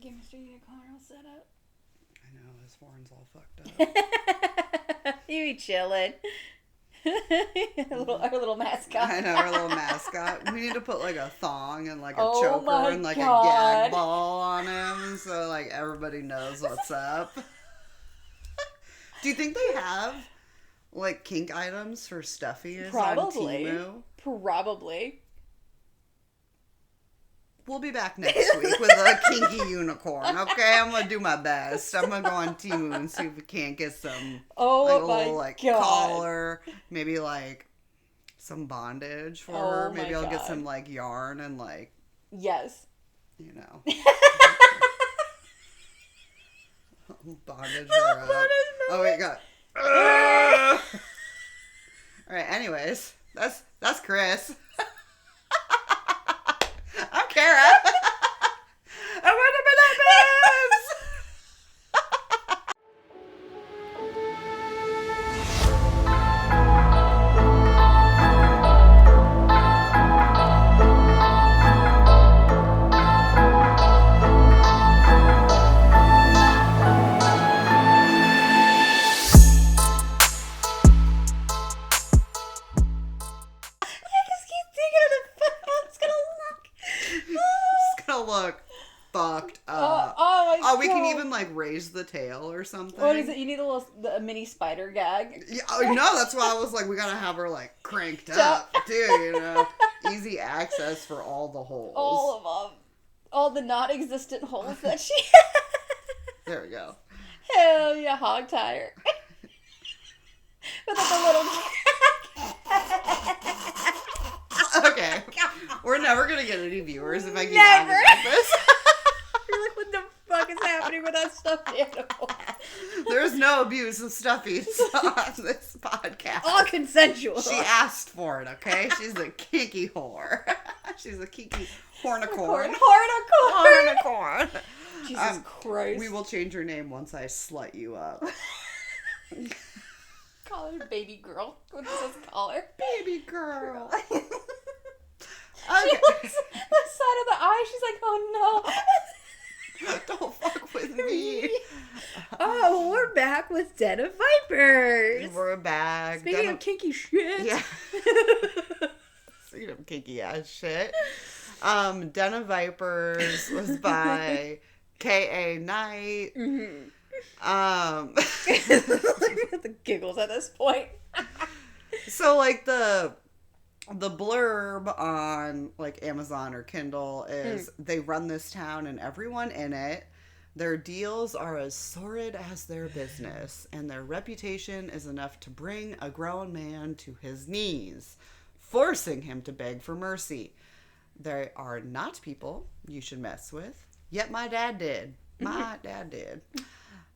Get Mr. Unicorn all set up. I know, his horn's all fucked up. You be chilling. Our little mascot. I know, our little mascot. We need to put like a thong and like a Oh choker my and like God. a gag ball on him so like everybody knows what's up. Do you think they have like kink items for stuffies Probably. on Temu? Probably. We'll be back next week with a kinky unicorn, okay? I'm gonna do my best. I'm gonna go on Temu and see if we can't get some Oh like a my little like God. collar, maybe like some bondage for her. Oh my Maybe I'll get God. some like yarn and like, Yes. you know, bondage her up. Oh wait, God. All right. Anyways, that's Chris. I'm Kara. I want to be that I just keep thinking of the how it's gonna look. It's gonna look fucked up. Oh my Oh, we can God. even like raise the tail or something. What is it? You need a mini spider gag. Yeah, no, that's why I was like, we gotta have her like cranked Stop. up too, you know. Easy access for all the holes. All of them. All the non-existent holes that she There we go. Hell yeah, hog tire. With like a little Okay. We're never gonna get any viewers if I keep Never. acting like this. You're like, what the fuck is happening with that stuffed animal? There's no abuse of stuffies on this podcast. All consensual. She asked for it, okay? She's a kinky whore. She's a kinky hornicorn. Hornicorn. Jesus Christ. We will change your name once I slut you up. Call her baby girl. What does this call her? Baby girl. She Okay. looks the side of the eye. She's like, oh no. Don't fuck with me. Oh, we're back with Den of Vipers. We're back. Speaking of kinky shit. Yeah. Speaking of kinky ass shit. Den of Vipers was by K.A. Knight. Mm-hmm. The giggles at this point. So like the blurb on like Amazon or Kindle is they run this town and everyone in it, their deals are as sordid as their business, and their reputation is enough to bring a grown man to his knees, forcing him to beg for mercy. They are not people you should mess with, yet my dad did. My dad did.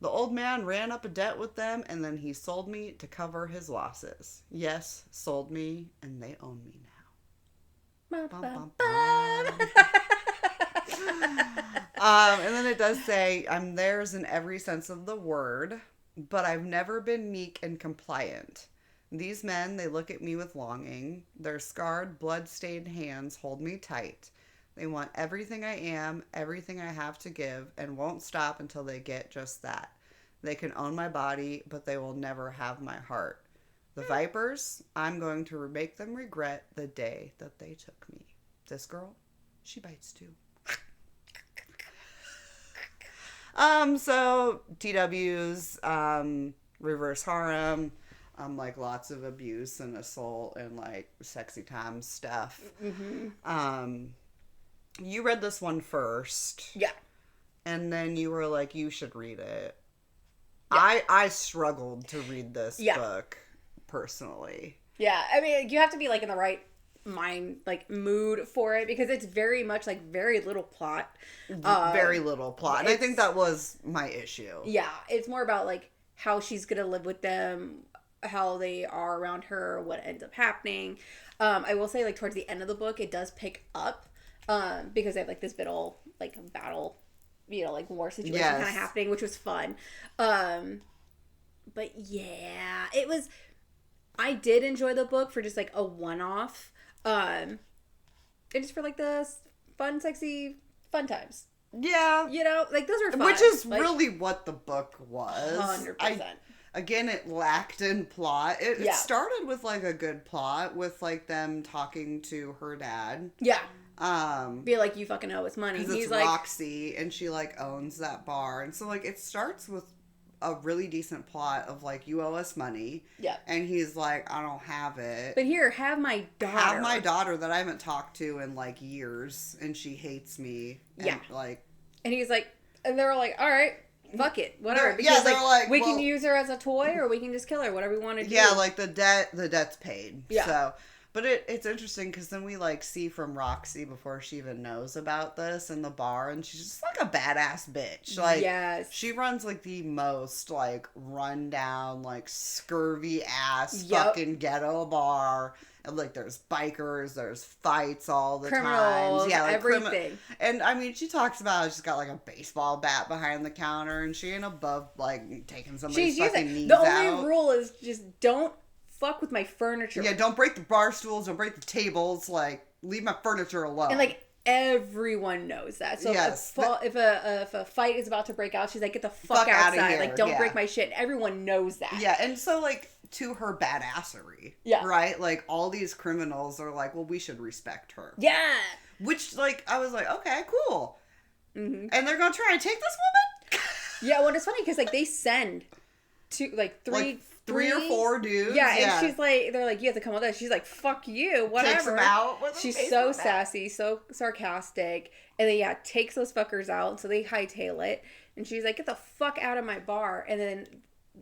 The old man ran up a debt with them, and then he sold me to cover his losses. Yes, sold me, and they own me now. Bum, bum, bum. And then it does say, I'm theirs in every sense of the word, but I've never been meek and compliant. These men, they look at me with longing. Their scarred, blood-stained hands hold me tight. They want everything I am, everything I have to give, and won't stop until they get just that. They can own my body, but they will never have my heart. The Vipers, I'm going to make them regret the day that they took me. This girl, she bites too. So TW's, reverse harem, like lots of abuse and assault and like sexy time stuff. Mm-hmm. You read this one first. Yeah. And then you were like, you should read it. Yeah. I struggled to read this book personally. Yeah, I mean, you have to be like in the right mind, like mood for it, because it's very much like very little plot. Very little plot. And I think that was my issue. Yeah, it's more about like how she's gonna live with them, how they are around her, what ends up happening. I will say, like, towards the end of the book, it does pick up, because they have like this bit old like battle, you know, like war situation kind of happening, which was fun. But yeah, it was. I did enjoy the book for just like a one-off. And just for like the fun, sexy, fun times. Yeah. You know, like those are fun. Which is like, really what the book was. 100%. Again, it lacked in plot. It Yeah. started with like a good plot with like them talking to her dad. Yeah. Um, Be like, you fucking owe us money. because He's it's like, Roxy, and she like owns that bar, and so like it starts with a really decent plot of like, you owe us money. yeah. And he's like, I don't have it. But here, have my daughter. Have my daughter that I haven't talked to in like years, and she hates me. And, Yeah. like, And he's like, and they're like, all right, fuck it, whatever. Yeah, Because they're like, we well- can use her as a toy, or we can just kill her. Whatever we want to do. yeah, like the debt's paid. Yeah. So, but it's interesting because then we like see from Roxy before she even knows about this in the bar, and she's just like a badass bitch. Like, yes. she runs like the most like rundown, like scurvy ass Yep. fucking ghetto bar. And like there's bikers, there's fights all the Criminals, time. Yeah, like everything. And I mean, she talks about how she's got like a baseball bat behind the counter, and she ain't above like taking somebody's She's fucking using knees the out. only rule is just don't fuck with my furniture. Yeah, don't break the bar stools, don't break the tables, like leave my furniture alone. And like everyone knows that. So Yes, if a fight is about to break out, she's like, get the fuck Fuck outta outside. here, Like, don't yeah. break my shit. Everyone knows that. yeah, and so like to her badassery, Yeah. right? Like all these criminals are like, well, we should respect her. Yeah. Which like I was like, okay, cool. hmm And they're gonna try and take this woman. Yeah. Well, it's funny because like they send two, like three or four dudes. Yeah, and she's like, they're like, you have to come with us. She's like, fuck you, whatever. Takes them out. With a She's baseball so bat. sassy, so sarcastic, and then takes those fuckers out. So they hightail it, and she's like, get the fuck out of my bar. And then,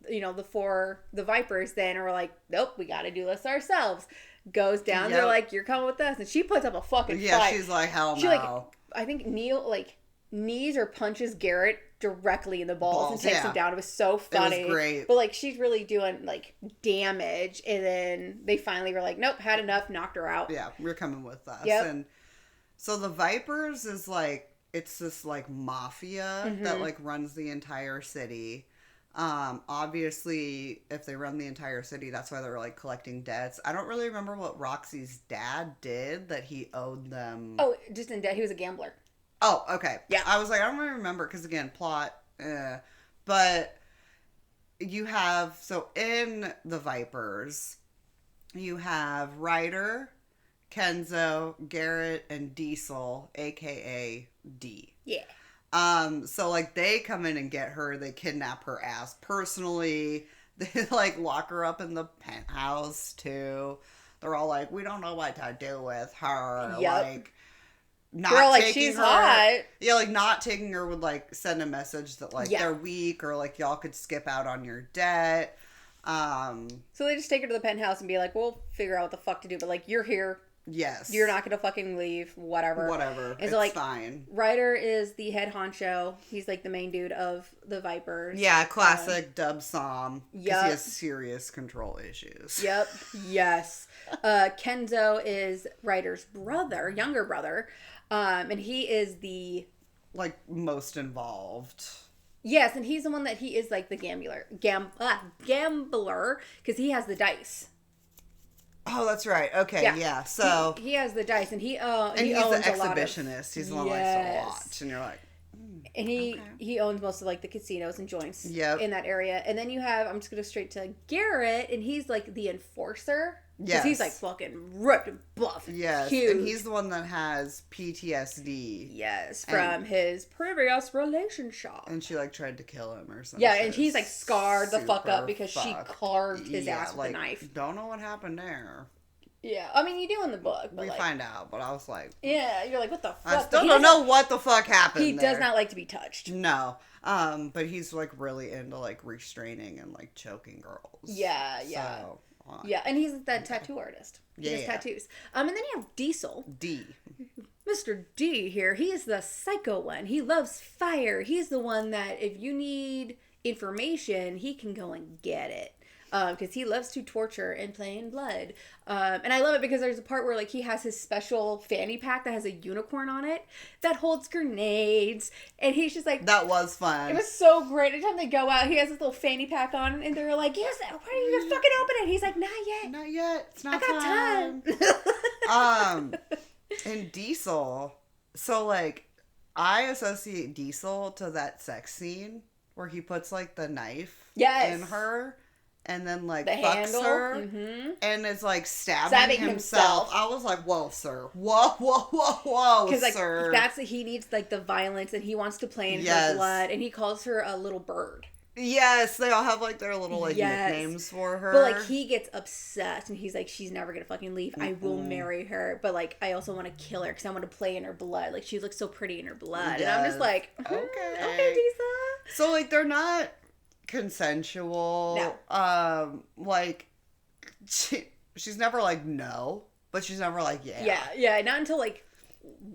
the Vipers then are like, nope, we got to do this ourselves. Goes down. Yep. They're like, you're coming with us, and she puts up a fucking Yeah, fight. she's like, hell She no. like, I think Neil like knees or punches Garrett directly in the balls and takes yeah. him down. It was so funny. was great. But like she's really doing like damage, and then they finally were like, nope, had enough, knocked her out. Yeah, we're coming with us. Yep. And so the Vipers is like, it's this like mafia that like runs the entire city. Obviously, if they run the entire city, that's why they're like collecting debts. I don't really remember what Roxy's dad did that he owed them. Oh, just in debt. He was a gambler. Oh, okay. Yeah. I was like, I don't really remember because again, plot. But you have, so in the Vipers, you have Ryder, Kenzo, Garrett, and Diesel, aka D. Yeah. So like they come in and get her, they kidnap her ass personally. They like lock her up in the penthouse too. They're all like, we don't know what to do with her. Yep. Like not Girl, like, taking she's her. hot. Yeah, like not taking her would like send a message that like Yeah. they're weak or like y'all could skip out on your debt. So they just take her to the penthouse and be like, we'll figure out what the fuck to do. But like, you're here. Yes. You're not gonna fucking leave. Whatever. Whatever. And It's so, like, fine. Ryder is the head honcho. He's like the main dude of the Vipers. Yeah, classic Dub Som. Because Yup. he has serious control issues. Yep. Yes. Kenzo is Ryder's brother, younger brother. And he is the Like most involved. yes, and he's the one that he is like the gambler, because he has the dice. Oh, that's right. Okay, yeah. So he has the dice, and he and he he's owns the a lot of, exhibitionist. He's the one who likes to watch, and you're like, and he okay. he owns most of like the casinos and joints Yep. in that area. And then you have, I'm just gonna go straight to Garrett, and he's like the enforcer. Yes. He's like fucking ripped and buff. yes, huge. and he's the one that has PTSD. yes, from his previous relationship. And she like tried to kill him or something. Yeah, and he's like scarred the fuck up Super because she fucked. carved his Yeah, ass with like, a knife. Don't know what happened there. Yeah, I mean you do in the book, but We like, find out, but I was like, yeah, you're like, what the fuck? I But still he don't doesn't- know what the fuck happened. He does there. not like to be touched. No. But he's like really into like restraining and like choking girls. Yeah, yeah. So, Yeah, and he's that tattoo artist. He does Yeah. tattoos. And then you have Diesel. D. Mr. D here, he is the psycho one. He loves fire. He's the one that if you need information, he can go and get it. Because he loves to torture and play in blood. And I love it because there's a part where like he has his special fanny pack that has a unicorn on it that holds grenades. And he's just like, That was fun. it was so great. Anytime they go out, he has this little fanny pack on, and they're like, "Yes, why are you gonna fucking open it?" He's like, "Not yet. Not yet. It's not I got time." And Diesel, so like I associate Diesel to that sex scene where he puts like the knife Yes. in her and then like The fucks handle. her Mm-hmm. and is like stabbing himself. I was like, whoa, sir. Whoa, Because like sir. he needs like the violence and he wants to play in Yes. her blood and he calls her a little bird. Yes, they all have like their little like Yes. nicknames for her. But like he gets obsessed and he's like, she's never gonna fucking leave. I will marry her. But like I also want to kill her because I want to play in her blood. Like she looks so pretty in her blood. Yes. And I'm just like, okay, Disa. So like they're not consensual. No. Like she's never like no, but she's never like yeah. Yeah. Not until like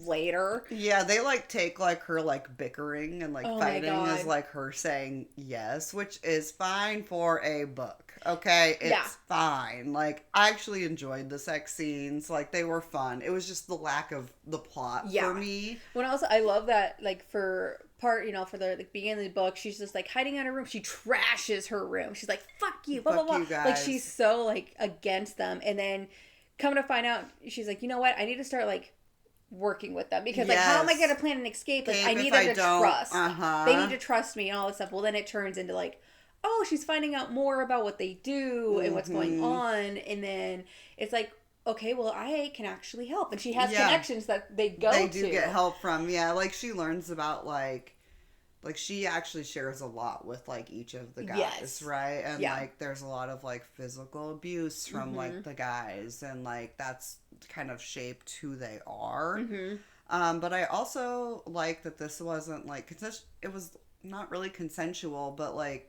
later. Yeah, they like take like her like bickering and like fighting my God. as like her saying yes, which is fine for a book. Okay, it's fine. Like I actually enjoyed the sex scenes. Like they were fun. It was just the lack of the plot for me. When I love that like for part, for the like, beginning of the book, she's just like hiding in her room. She trashes her room. She's like, "Fuck you, blah blah blah." You guys. Like she's so like against them, and then coming to find out, she's like, "You know what? I need to start like working with them because like how am I going to plan an escape? Like I need them to trust. They need to trust me and all this stuff." Well, then it turns into like, oh, she's finding out more about what they do and what's going on, and then it's like, okay, well, I can actually help, and she has connections that they go to. They do get help from, like she learns about like she actually shares a lot with like each of the guys, right? And like there's a lot of like physical abuse from like the guys, and like that's kind of shaped who they are. But I also like that this wasn't like it was not really consensual, but like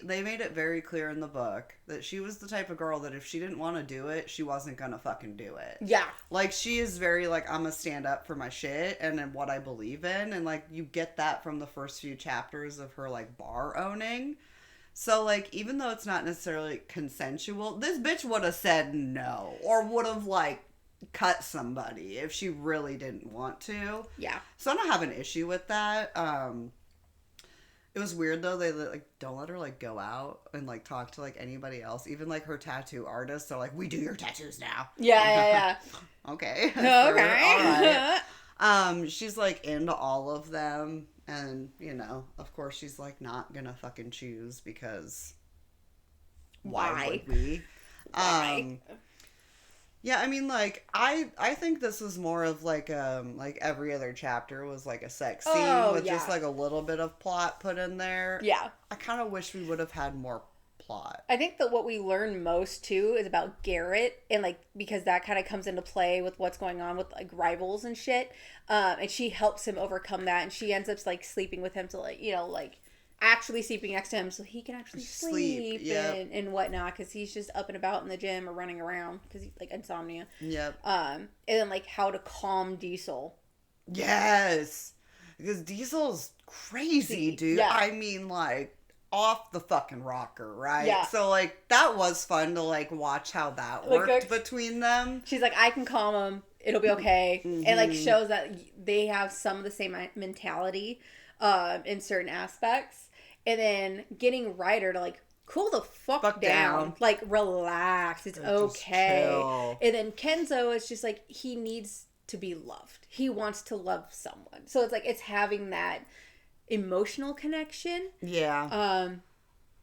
they made it very clear in the book that she was the type of girl that if she didn't want to do it, she wasn't gonna fucking do it. Yeah. Like, she is very, like, I'm gonna stand up for my shit and what I believe in. And, like, you get that from the first few chapters of her, like, bar owning. So, like, even though it's not necessarily consensual, this bitch would have said no. Or would have, like, cut somebody if she really didn't want to. Yeah. So I don't have an issue with that. It was weird though, they like don't let her like go out and like talk to like anybody else, even like her tattoo artist. They're like, "We do your tattoos now." Yeah. Okay. Okay. All right. She's like into all of them, and of course she's like not gonna fucking choose because why would we? Why? Yeah, I mean, like, I think this was more of, like every other chapter was, like, a sex scene with just, like, a little bit of plot put in there. Yeah. I kind of wish we would have had more plot. I think that what we learn most, too, is about Garrett, and, like, because that kind of comes into play with what's going on with, like, rivals and shit, and she helps him overcome that, and she ends up, like, sleeping with him to, like, actually sleeping next to him so he can actually sleep and whatnot, because he's just up and about in the gym or running around because he's like insomnia. And then like how to calm Diesel. Yes, because Diesel's crazy, dude. I mean, like, off the fucking rocker, right? So like that was fun to like watch how that worked between them. She's like, I can calm him, it'll be okay. And like shows that they have some of the same mentality in certain aspects. And then getting Ryder to, like, cool the fuck down. Like, relax. It's okay. And then Kenzo is just, like, he needs to be loved. He wants to love someone. So it's, like, it's having that emotional connection. Yeah.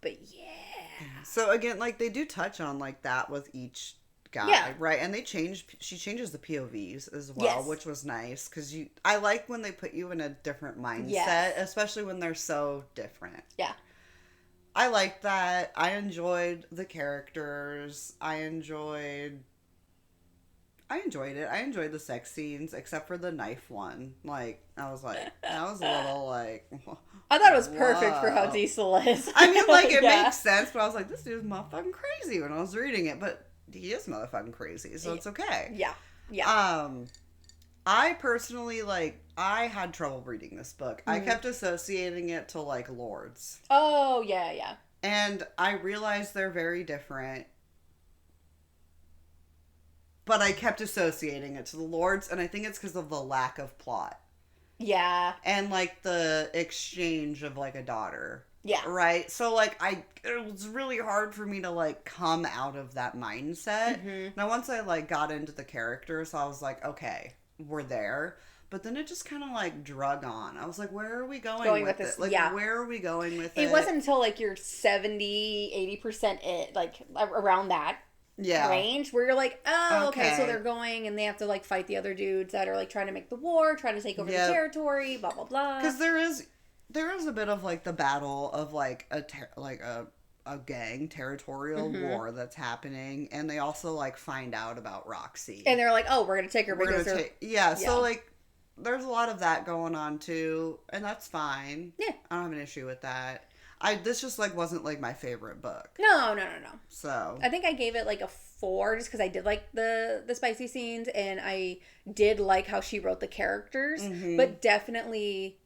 But, yeah. So, again, like, they do touch on, like, that with each guy, right? And she changes the POVs as well, which was nice, because I like when they put you in a different mindset, especially when they're so different. Yeah. I like that. I enjoyed the characters. I enjoyed it. I enjoyed the sex scenes, except for the knife one. Like, I was like, that was a little, like... I thought it was perfect for how Diesel is. I mean, like, it makes sense, but I was like, this dude's motherfucking crazy when I was reading it, but he is motherfucking crazy, so it's okay. Yeah. I personally, like, I had trouble reading this book. I kept associating it to, like, Lords. Oh, yeah. And I realized they're very different. But I kept associating it to the Lords, and I think it's because of the lack of plot. Yeah. And, like, the exchange of, like, a daughter. Yeah. Right? So, like, it was really hard for me to, like, come out of that mindset. Now, once I, like, got into the characters, I was like, okay, we're there. but then it just kind of like drug on. I was like, where are we going with this? Like, yeah. where are we going with it? It wasn't until like you're 70-80% it, like around that range where you're like, oh, okay, so they're going and they have to like fight the other dudes that are like trying to make the war, trying to take over the territory, blah blah blah. Because there is a bit of like the battle of like a gang territorial war that's happening, and they also like find out about Roxy, and they're like, oh, we're gonna take her because so like there's a lot of that going on too, and that's fine. I don't have an issue with that. This just like wasn't like my favorite book. No. So I think I gave it like a 4 just because I did like the spicy scenes, and I did like how she wrote the characters, but definitely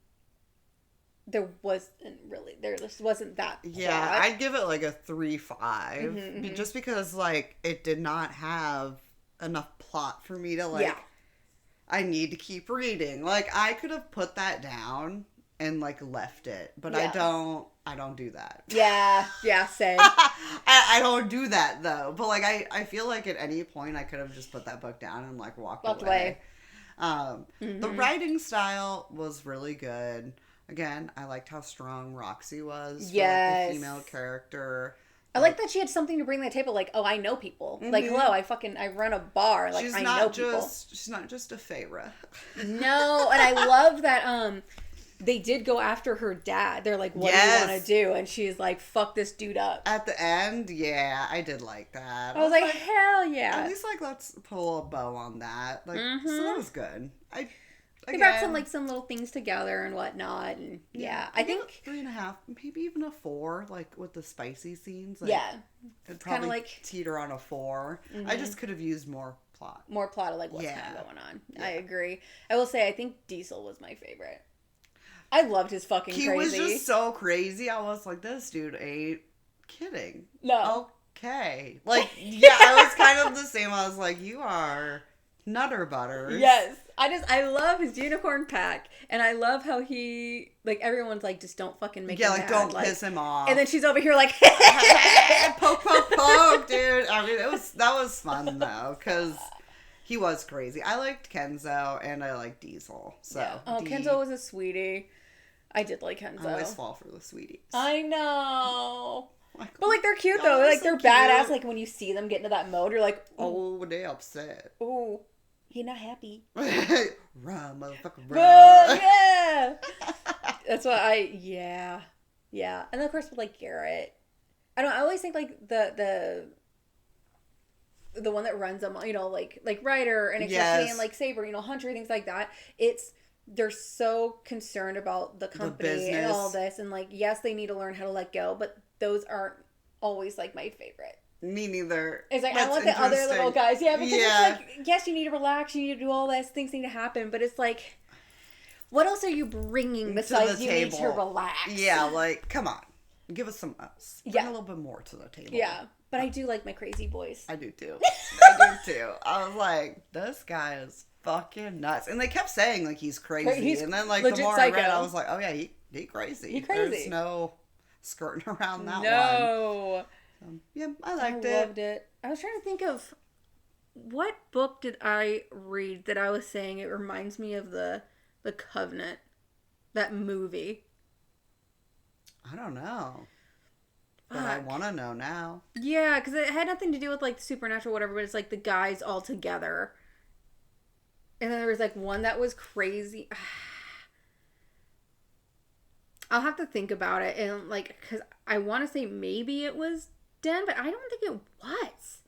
there just wasn't that plot. I'd give it like a 3-5 just because like it did not have enough plot for me to like I need to keep reading. Like I could have put that down and like left it, but I don't do that. Same. I don't do that though, but like I feel like at any point I could have just put that book down and like walked away. The writing style was really good. Again, I liked how strong Roxy was for like, the female character. I like that she had something to bring to the table. Like, oh, I know people. Like, hello, I run a bar. Like, I know people. She's not just a Feyre. No, and I love that. They did go after her dad. They're like, what do you want to do? And she's like, fuck this dude up. At the end, I did like that. I was like, hell yeah. At least like let's pull a bow on that. Like, so that was good. They brought some little things together and whatnot, and I think 3.5, maybe even a 4, like with the spicy scenes. Like, it'd kind probably of like teeter on a 4. I just could have used more plot. More plot of like what's kind of going on. I agree. I will say I think Diesel was my favorite. I loved his fucking crazy. He was just so crazy. I was like, this dude ain't kidding. No. Okay. Like, I was kind of the same. I was like, you are Nutter Butters. Yes. I love his unicorn pack, and I love how he, like, everyone's like, just don't fucking make him mad. Don't piss him off. And then she's over here like, poke, poke, poke, dude. I mean, that was fun, though, because he was crazy. I liked Kenzo, and I liked Diesel, so. Yeah. Oh, Kenzo was a sweetie. I did like Kenzo. I always fall for the sweeties. I know. But, like, they're cute, though. Like, they're badass. Like, when you see them get into that mode, you're like, oh, they upset. Oh. You're not happy. Run, motherfucker, run. Yeah. That's why yeah. And then, of course, with, like, Garrett. I always think, like, the one that runs them, you know, like Ryder and especially and, like, Saber, you know, Hunter, things like that. They're so concerned about the company and all this. And, like, yes, they need to learn how to let go, but those aren't always, like, my favorite. Me neither. It's like, I want the other little guys. Yeah, because it's like, yes, you need to relax, you need to do all this, things need to happen, but it's like, what else are you bringing besides you need to relax? Yeah, like, come on. Give us some else. Bring a little bit more to the table. Yeah, but I do like my crazy boys. I do too. I was like, this guy is fucking nuts. And they kept saying, like, he's crazy. And then, like, the more I read, I was like, oh, yeah, he crazy. He crazy. There's no skirting around that one. No. Yeah, I liked it. I loved it. I was trying to think of what book did I read that I was saying it reminds me of the Covenant, that movie. I don't know. But I want to know now. Yeah, because it had nothing to do with, like, the supernatural or whatever, but it's, like, the guys all together. And then there was, like, one that was crazy. I'll have to think about it. And, like, because I want to say maybe it was Den, but I don't think it was.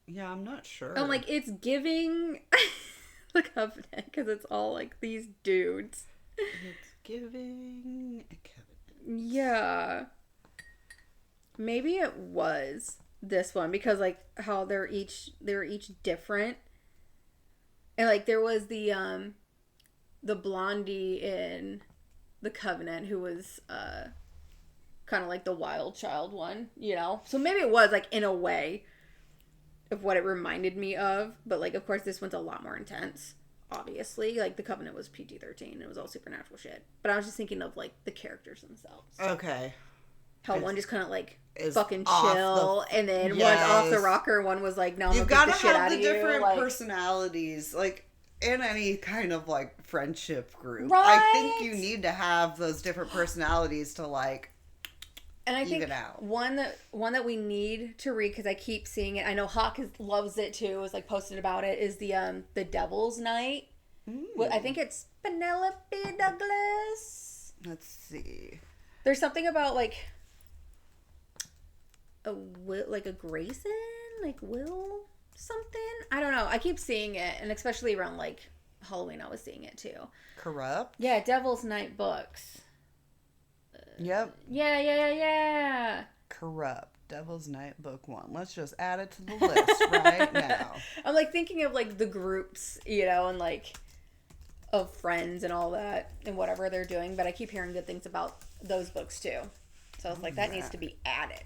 Yeah, I'm not sure. I'm like, it's giving the Covenant, because it's all, like, these dudes. It's giving a Covenant. Yeah. Maybe it was this one, because, like, how they're each different. And, like, there was the blondie in the Covenant who was kind of like the wild child one, you know? So maybe it was, like, in a way of what it reminded me of. But, like, of course, this one's a lot more intense, obviously. Like, the Covenant was PG-13. It was all supernatural shit. But I was just thinking of, like, the characters themselves. Okay. How one just kind of, like, fucking chill, and then one's off the rocker, one was like, no, I'm gonna beat the shit out of you. You've got to have the different like, personalities. Like, in any kind of like friendship group. Right. I think you need to have those different personalities to like and I even think out. one that we need to read because I keep seeing it. I know Hawk loves it too. Was like posted about it. Is the Devil's Night? I think it's Penelope Douglas. Let's see. There's something about like a Grayson, like Will something. I don't know. I keep seeing it, and especially around like Halloween, I was seeing it too. Corrupt. Yeah, Devil's Night books. Yep. Yeah. Corrupt. Devil's Night book 1. Let's just add it to the list right now. I'm like thinking of like the groups, and like of friends and all that and whatever they're doing, but I keep hearing good things about those books too. So it's like that needs to be added.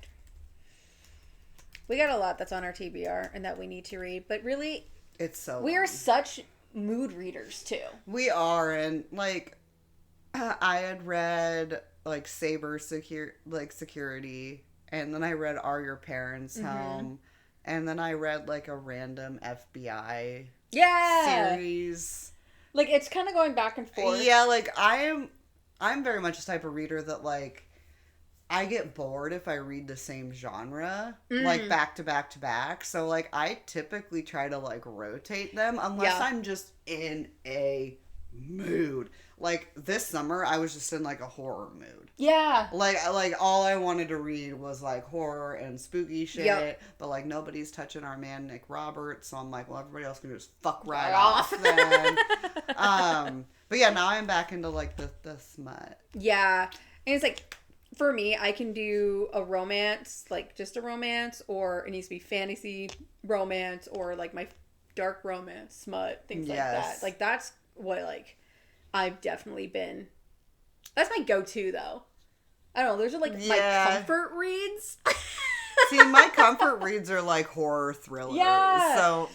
We got a lot that's on our TBR and that we need to read, but really It's so we are such mood readers too. We are, and like I had read like Security, and then I read Are Your Parents Home, and then I read like a random FBI series. Like it's kind of going back and forth. Yeah, like I'm very much the type of reader that like I get bored if I read the same genre like back to back to back. So like I typically try to like rotate them unless I'm just in a mood. Like this summer I was just in like a horror mood. Yeah. Like all I wanted to read was like horror and spooky shit, but like nobody's touching our man Nick Roberts, so I'm like, well, everybody else can just fuck right off then. But yeah, now I'm back into like the smut. Yeah. And it's like for me, I can do a romance, like just a romance, or it needs to be fantasy romance, or like my dark romance, smut, things like that. Like that's what like I've definitely been. That's my go-to though. I don't know. Those are like my comfort reads. See, my comfort reads are like horror thrillers. Yeah. So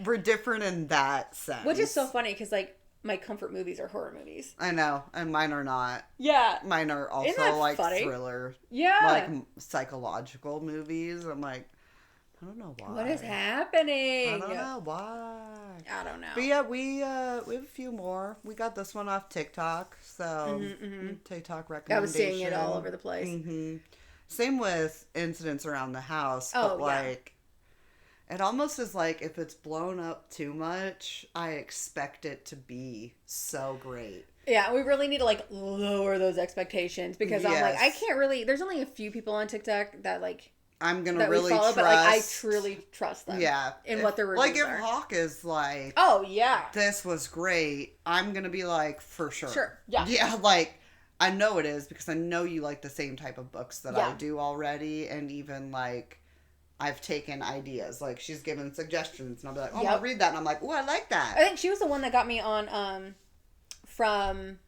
we're different in that sense. Which is so funny because like my comfort movies are horror movies. I know, and mine are not. Yeah. Mine are also Isn't that like funny? thriller. Yeah. Like psychological movies. I'm like, I don't know why. What is happening? I don't know why. I don't know. But yeah, we have a few more. We got this one off TikTok, so TikTok recommendation. I was seeing it all over the place. Same with incidents around the house, but like it almost is like if it's blown up too much, I expect it to be so great. Yeah, we really need to like lower those expectations because I'm like I can't really. There's only a few people on TikTok that like. I'm gonna really trust. But like I truly trust them. Yeah, in what their reviews are. Like if Hawk is like, oh yeah, this was great, I'm gonna be like for sure. Sure, yeah, yeah. Like I know it is because I know you like the same type of books that I do already, and even like I've taken ideas. Like she's given suggestions, and I'll be like, oh, I'll read that, and I'm like, oh, I like that. I think she was the one that got me on from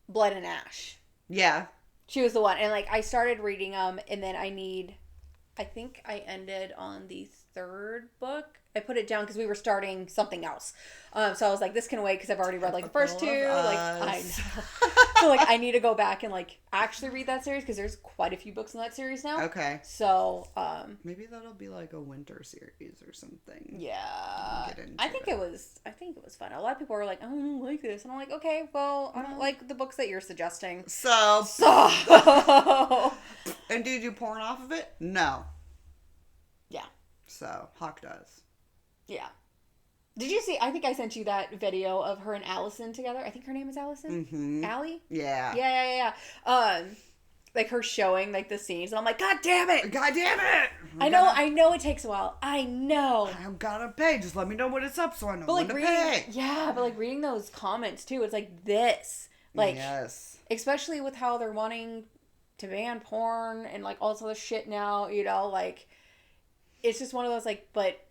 Blood and Ash. Yeah, she was the one, and like I started reading them, and then I think I ended on the 3rd book. I put it down because we were starting something else. So I was like, this can wait because I've already read like the first 2. Like I know. So like I need to go back and like actually read that series because there's quite a few books in that series now. Okay. So maybe that'll be like a winter series or something. Yeah. I think it was fun. A lot of people were like, oh, I don't like this, and I'm like, okay, well, I don't like the books that you're suggesting. So. And did you porn off of it? No. Yeah. So Hawk does. Yeah. Did you see? I think I sent you that video of her and Allison together. I think her name is Allison. Mm-hmm. Allie. Yeah. Yeah. Like her showing like the scenes, and I'm like, God damn it! God damn it! I know it takes a while. I know. I'm gonna pay. Just let me know when it's up so I know but when like to pay. Yeah, but like reading those comments too, it's like this. Like, yes. Especially with how they're wanting to ban porn and like all this other shit now, like it's just one of those like, but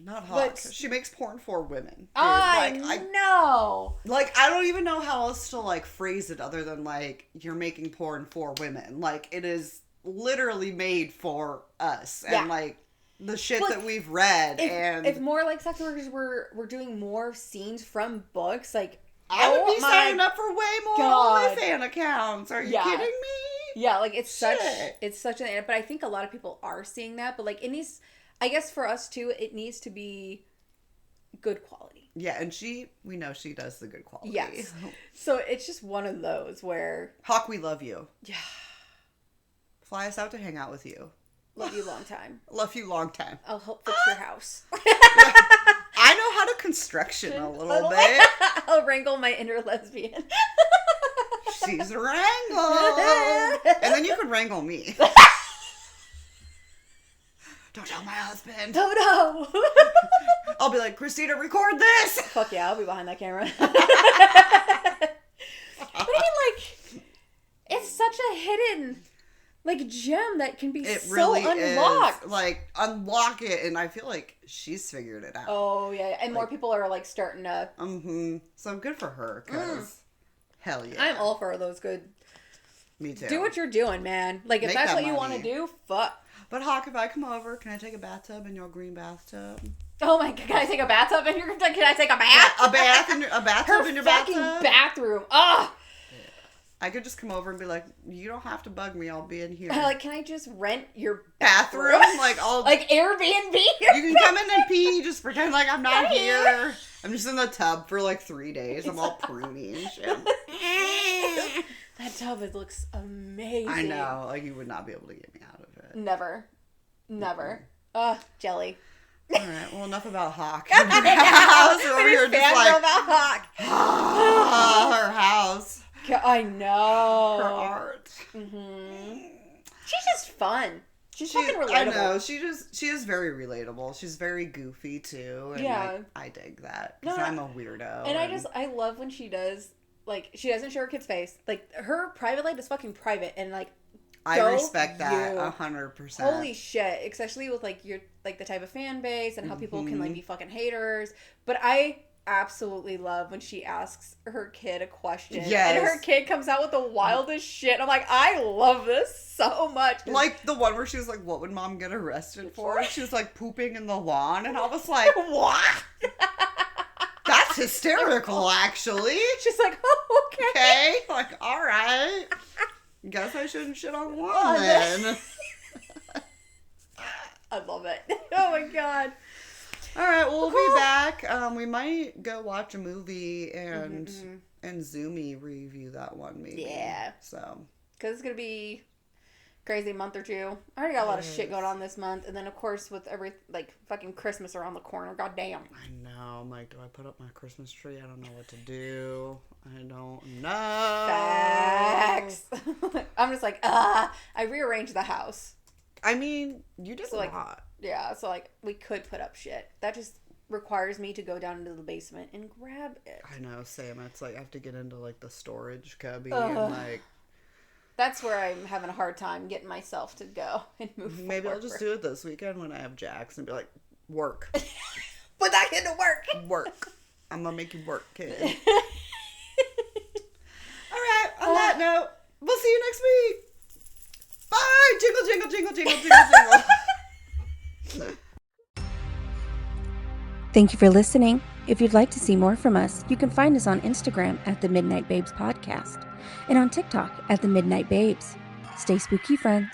not Hawk. She makes porn for women. Dude. I know. Like I don't even know how else to like phrase it other than like you're making porn for women. Like it is literally made for us and like the shit that we've read. If more like sex workers were doing more scenes from books, like I would be signing up for way more OnlyFans accounts. Are you kidding me? Yeah, like it's such an. But I think a lot of people are seeing that. But like it needs, I guess for us too, it needs to be good quality. Yeah, and we know she does the good quality. Yes. So it's just one of those where... Hawk, we love you. Yeah. Fly us out to hang out with you. Love you long time. Love you long time. I'll help fix your house. I know how to construction a little bit. I'll wrangle my inner lesbian. She's wrangled. And then you can wrangle me. Don't tell my husband. No. I'll be like, Christina, record this. Fuck yeah, I'll be behind that camera. But I mean, like, it's such a hidden, like, gem that can be it so really unlocked. Is. Like, unlock it, and I feel like she's figured it out. Oh, yeah, and more people are, like, starting to... Mm-hmm. So good for her, because hell yeah. I'm all for those good... Me too. Do what you're doing, man. Like, if Make that's that what you money. want to do, fuck. But Hawk, if I come over, can I take a bathtub in your green bathtub? Oh my god, can I take a bathtub in your... Can I take a bath? A bathtub in your fucking bathtub? bathroom. Ah! I could just come over and be like, you don't have to bug me, I'll be in here. Like, can I just rent your bathroom? Like, I'll... Like, Airbnb? You can come in and pee, just pretend like I'm not here. I'm just in the tub for like 3 days. I'm all pruny and shit. That tub, it looks amazing. I know. Like, you would not be able to get me out of it. Never. Jelly. All right. Well, enough about Hawk. Her house. Over here just like... about Hawk. Her house. I know. Her art. Mm-hmm. She's just fun. She's fucking relatable. I know. She is very relatable. She's very goofy, too. And yeah. I dig that. Because I'm a weirdo. And I love when she does... Like, she doesn't show her kids' face. Like, her private life is fucking private. And, like, I respect that 100%. Holy shit. Especially with, like, your, like, the type of fan base and how people can, like, be fucking haters. But I absolutely love when she asks her kid a question. Yes. And her kid comes out with the wildest shit. I'm like, I love this so much. Like, the one where she was like, what would mom get arrested for? She was, like, pooping in the lawn. And I was like, what? That's hysterical, actually. She's like, oh, okay. Okay. Like, all right. Guess I shouldn't shit on lawn then. I love it. Oh, my God. All right, we'll be back. We might go watch a movie and Zoomy review that one, maybe. Yeah. So. Because it's going to be crazy month or two. I already got a lot of shit going on this month. And then, of course, with fucking Christmas around the corner. God damn. I know. I'm like, do I put up my Christmas tree? I don't know what to do. I don't know. Facts. I'm just like, I rearranged the house. I mean, you did a lot. Yeah, so, like, we could put up shit. That just requires me to go down into the basement and grab it. I know, Sam. It's like, I have to get into, like, the storage cubby and, like... That's where I'm having a hard time getting myself to go and move Maybe forward. I'll just do it this weekend when I have Jax and be like, work. Put that kid to work. Work. I'm gonna make you work, kid. Alright, on that note, we'll see you next week. Bye! Jingle, jingle, jingle, jingle, jingle, jingle. Thank you for listening. If you'd like to see more from us, you can find us on Instagram at The Midnight Babes Podcast and on TikTok at The Midnight Babes. Stay spooky, friends.